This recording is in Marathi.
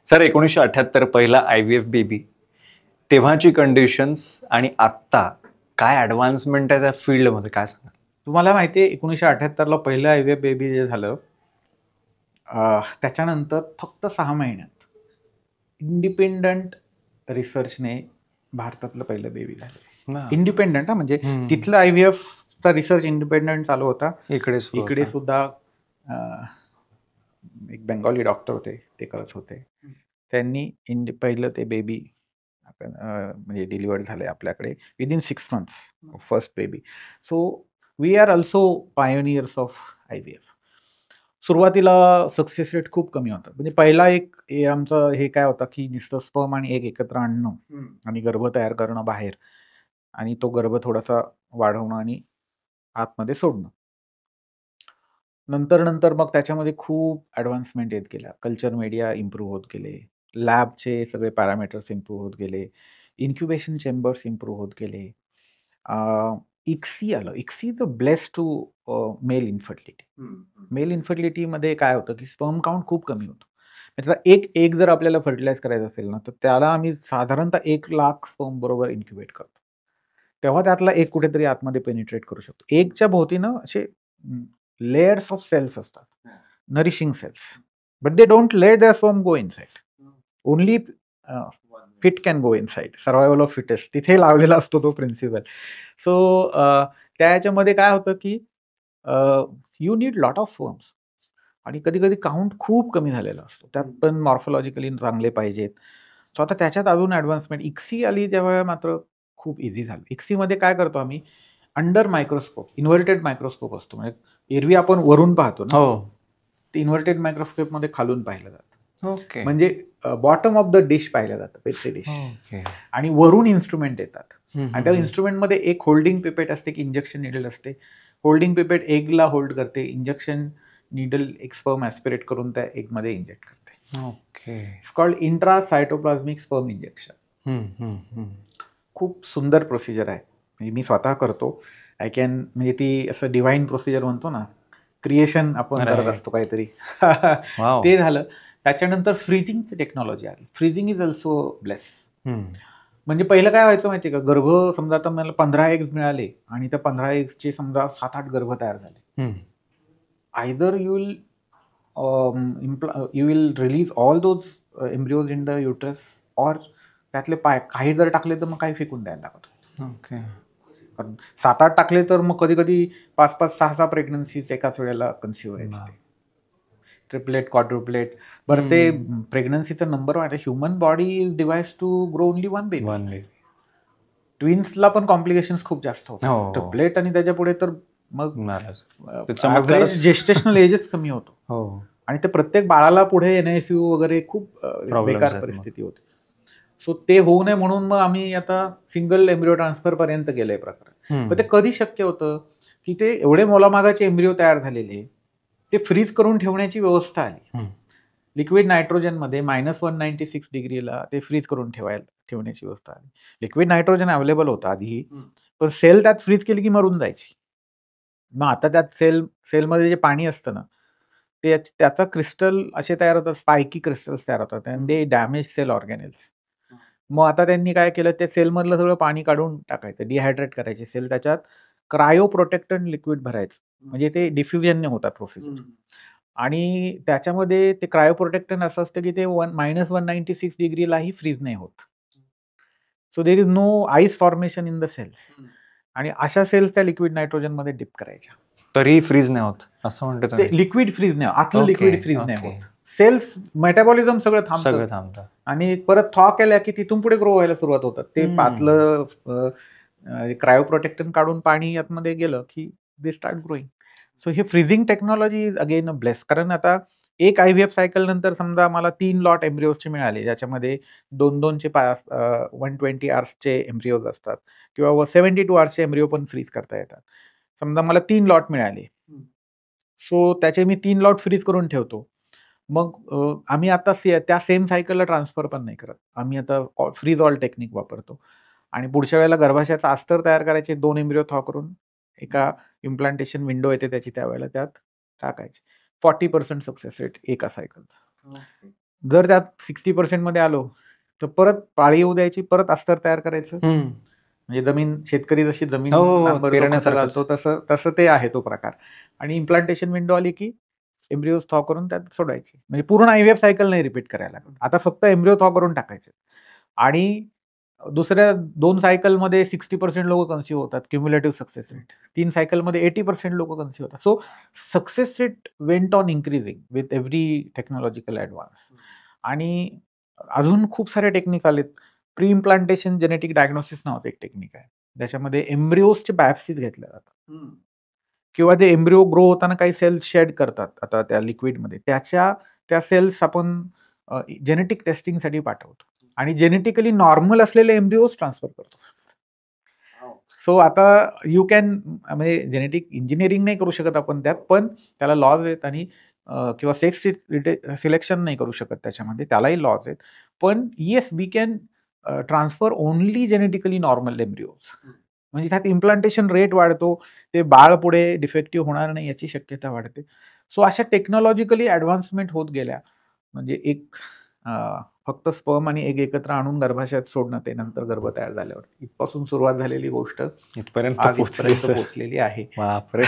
सर 1978 पहिला IVF बेबी, तेव्हाची कंडिशन्स आणि आत्ता काय ॲडव्हान्समेंट आहे त्या फील्डमध्ये, काय सांगा? तुम्हाला माहिती आहे 1978ला पहिलं IVF बेबी जे झालं, त्याच्यानंतर फक्त 6 महिन्यात इंडिपेंडंट रिसर्चने भारतातलं पहिलं बेबी झालं. इंडिपेंडंट म्हणजे तिथलं IVF चा रिसर्च इंडिपेंडंट चालू होता. इकडे सुद्धा एक बेंगॉली डॉक्टर होते, ते करत होते. त्यांनी पहिलं ते बेबी म्हणजे डिलिव्हर्ड झाले आपल्याकडे within 6 months first baby. So we are also pioneers of IVF. सुरुवातीला सक्सेस रेट खूप कमी होता. म्हणजे पहिला एक आमचं हे काय होतं की नुसतं स्पर्म आणि एग एकत्र आणणं आणि गर्भ तयार करणं बाहेर, आणि तो गर्भ थोडासा वाढवणं आणि आतमध्ये सोडणं. नंतर मग त्याच्यामध्ये खूप ॲडव्हान्समेंट येत गेल्या. कल्चर मीडिया इम्प्रूव्ह होत गेले, लॅबचे सगळे पॅरामीटर्स इम्प्रूव्ह होत गेले, इन्क्युबेशन चेंबर्स इम्प्रूव्ह होत गेले. ICSI आलं. ICSI is a bless to male infertility. Male इन्फर्टिलिटीमध्ये काय होतं की स्पर्म काउंट खूप कमी होतो. त्याचा एक एग जर आपल्याला फर्टिलाइज करायचं असेल ना, तर त्याला आम्ही साधारणतः 1,00,000 स्पर्म बरोबर इन्क्युबेट करतो. तेव्हा त्यातला एक कुठेतरी आतमध्ये पेनिट्रेट करू शकतो. एगच्या भोवतीनं असे लेयर्स ऑफ सेल्स असतात, nourishing cells, but they don't let their sperm go inside. Only fit can go inside. Survival of fittest तिथे लावलेला असतो तो प्रिन्सिपल. सो त्याच्यामध्ये काय होतं की you need lot of sperms, आणि कधी कधी काउंट खूप कमी झालेला असतो. त्यात पण मॉर्फोलॉजिकली चांगले पाहिजेत. सो आता त्याच्यात अजून ॲडव्हान्समेंट ICSI आली त्यावेळेला मात्र खूप इझी झालं. ICSI मध्ये काय करतो आम्ही, अंडर मायक्रोस्कोप, इन्व्हर्टेड मायक्रोस्कोप असतो. म्हणजे एरवी आपण वरून पाहतो ना, ते इन्व्हर्टेड मायक्रोस्कोप मध्ये खालून पाहिलं जातं. म्हणजे बॉटम ऑफ द डिश पाहिलं जातं, पेट्री डिश, आणि वरून इन्स्ट्रुमेंट येतात. आणि त्या इन्स्ट्रुमेंटमध्ये एक होल्डिंग पिपेट असते की इंजेक्शन निडल असते. होल्डिंग पिपेट एगला होल्ड करते, इंजेक्शन निडल एक स्पर्म ॲस्पिरेट करून त्या एगमध्ये इंजेक्ट करते. It's called intracytoplasmic sperm injection. खूप सुंदर प्रोसिजर आहे. म्हणजे मी स्वतः करतो. आय कॅन, म्हणजे ती असं डिव्हाइन प्रोसिजर म्हणतो ना, क्रिएशन आपण करत असतो काहीतरी. ते झालं. त्याच्यानंतर फ्रीजिंगची टेक्नॉलॉजी आली. Freezing is also bless. म्हणजे पहिलं काय व्हायचं माहिती आहे का, गर्भ समजा आता मला 15 एग्स मिळाले आणि त्या 15 एग्सचे समजा 7-8 गर्भ तयार झाले. Either you will release all those embryos in the uterus, or त्यातले काही जर टाकले तर मग काही फेकून द्यायला लागत. कारण 7-8 टाकले तर मग कधी कधी 5-5, 6-6 प्रेग्नन्सीज एकाच वेळेला कन्सिव्ह व्हायचे. Triplet, quadruplet. बरं, ते प्रेग्नन्सीचा नंबर वाढला. Human body is devise to grow only one baby. ट्विन्सला पण कॉम्प्लिकेशन्स खूप जास्त होतात. ट्रिपलेट आणि त्याच्या पुढे तर मग जेस्टेशनल एजेस कमी होतो. आणि ते प्रत्येक बाळाला पुढे NICU वगैरे खूप बेकार परिस्थिती होती. सो ते होऊ नये म्हणून मग आम्ही आता सिंगल एम्ब्रिओ ट्रान्सफर पर्यंत गेलंय प्रकरण. पण ते कधी शक्य होतं की ते एवढे मोलामागाचे एम्ब्रिओ तयार झालेले, ते फ्रीज करून ठेवण्याची व्यवस्था आली. लिक्विड नायट्रोजनमध्ये -196 डिग्रीला ते फ्रीज करून ठेवण्याची व्यवस्था आली. लिक्विड नायट्रोजन अवेलेबल होतं आधीही, पण सेल त्यात फ्रीज केली की मरून जायची. मग आता त्यात सेलमध्ये जे पाणी असतं ना, ते त्याचा क्रिस्टल असे तयार होतात, स्पायकी क्रिस्टल्स तयार होतात, आणि ते डॅमेज सेल ऑर्गॅनेल्स. मग आता त्यांनी काय केलं, त्या सेलमधलं सगळं पाणी काढून टाकायचं, डिहायड्रेट करायचे सेल, त्याच्यात क्रायो प्रोटेक्टंट लिक्विड भरायचं, म्हणजे ते डिफ्युजन होतात प्रोसिजर. आणि त्याच्यामध्ये ते क्रायो प्रोटेक्टंट असं असतं की ते -196 डिग्रीलाही फ्रीज नाही होत. So there is no ice formation in the cells. आणि अशा सेल्स त्या लिक्विड नायट्रोजन मध्ये डिप करायच्या, तरी फ्रीज नाही होत असं म्हणतो. ते लिक्विड फ्रीज नाही, आतलं लिक्विड फ्रीज नाही होत. सेल्स मेटाबॉलिझम सगळं थांबतं, आणि परत थॉ केल्या की तिथून पुढे ग्रो व्हायला सुरुवात होतात. ते पातलं क्रायो प्रोटेक्टंट काढून पाणी आतमध्ये गेलं की दे स्टार्ट ग्रोईंग. सो हे freezing technology is again a bless. कारण आता एक IVF सायकल नंतर समजा मला 3 लॉट एम्ब्रिओजचे मिळाले, ज्याच्यामध्ये 2-2चे 120 आवर्सचे एम्ब्रिओज असतात, किंवा 72 आवर्सचे एम्ब्रिओ पण फ्रीज करता येतात. समजा मला 3 लॉट मिळाले, सो त्याचे मी 3 लॉट फ्रीज करून ठेवतो. मग आम्ही आता त्या सेम सायकलला ट्रान्सफर पण नाही करत. आम्ही आता फ्रीज ऑल टेक्निक वापरतो, आणि पुढच्या वेळेला गर्भाशयाचा अस्तर तयार करायचे, 2 एम्ब्रिओ थॉ करून एका इम्प्लांटेशन विंडो येते त्याची, त्यावेळेला त्यात टाकायचे. 40% सक्सेस रेट एका सायकलचा. जर त्यात 60% मध्ये आलो तर परत पाळी येऊ द्यायची, परत अस्तर तयार करायचं. म्हणजे जमीन, शेतकरी जशी जमीन नांगरतो, खतं घालतो, तसं ते आहे तो प्रकार. आणि इम्प्लांटेशन विंडो आली की एम्ब्रिओज थॉ करून त्यात सोडायची. म्हणजे पूर्ण IVF सायकल नाही रिपीट करायला लागत. आता फक्त एम्ब्रिओ थॉ करून टाकायचे. आणि दुसऱ्या 2 सायकलमध्ये 60% लोक कन्सिव्ह होतात, क्युम्युलेटिव्ह सक्सेस रेट. 3 सायकलमध्ये 80% लोक कन्सिव्ह होतात. So success rate went on increasing with every technological advance. आणि अजून खूप सारे टेक्निक आलेत. प्री इम्प्लांटेशन जेनेटिक डायग्नोसिस नावाचं एक टेक्निक आहे. त्याच्यामध्ये एम्ब्रिओजचे बायोप्सीज घेतल्या जातात, किंवा ते एम्ब्रिओ ग्रो होताना काही सेल्स शेड करतात आता त्या लिक्विडमध्ये, त्या सेल्स आपण जेनेटिक टेस्टिंगसाठी पाठवतो आणि जेनेटिकली नॉर्मल असलेले एम्ब्रिओज ट्रान्सफर करतो. सो आता यू कॅन, म्हणजे जेनेटिक इंजिनिअरिंग नाही करू शकत आपण त्यात, पण त्याला लॉज आहेत. आणि किंवा सेक्स सिलेक्शन नाही करू शकत त्याच्यामध्ये, त्यालाही लॉज आहेत. पण yes, we can transfer only genetically normal embryos. म्हणजे त्यात इम्प्लांटेशन रेट वाढतो, ते बाळ पुढे डिफेक्टिव्ह होणार नाही याची शक्यता वाढते. सो अशा टेक्नॉलॉजिकली ॲडव्हान्समेंट होत गेल्या. म्हणजे एक फक्त स्पर्म आणि एग एकत्र आणून गर्भाशयात सोडणं, ते नंतर गर्भ तयार झाल्यावर, इथपासून सुरुवात झालेली गोष्ट इथपर्यंत पोहोचलेली आहे. बापरे.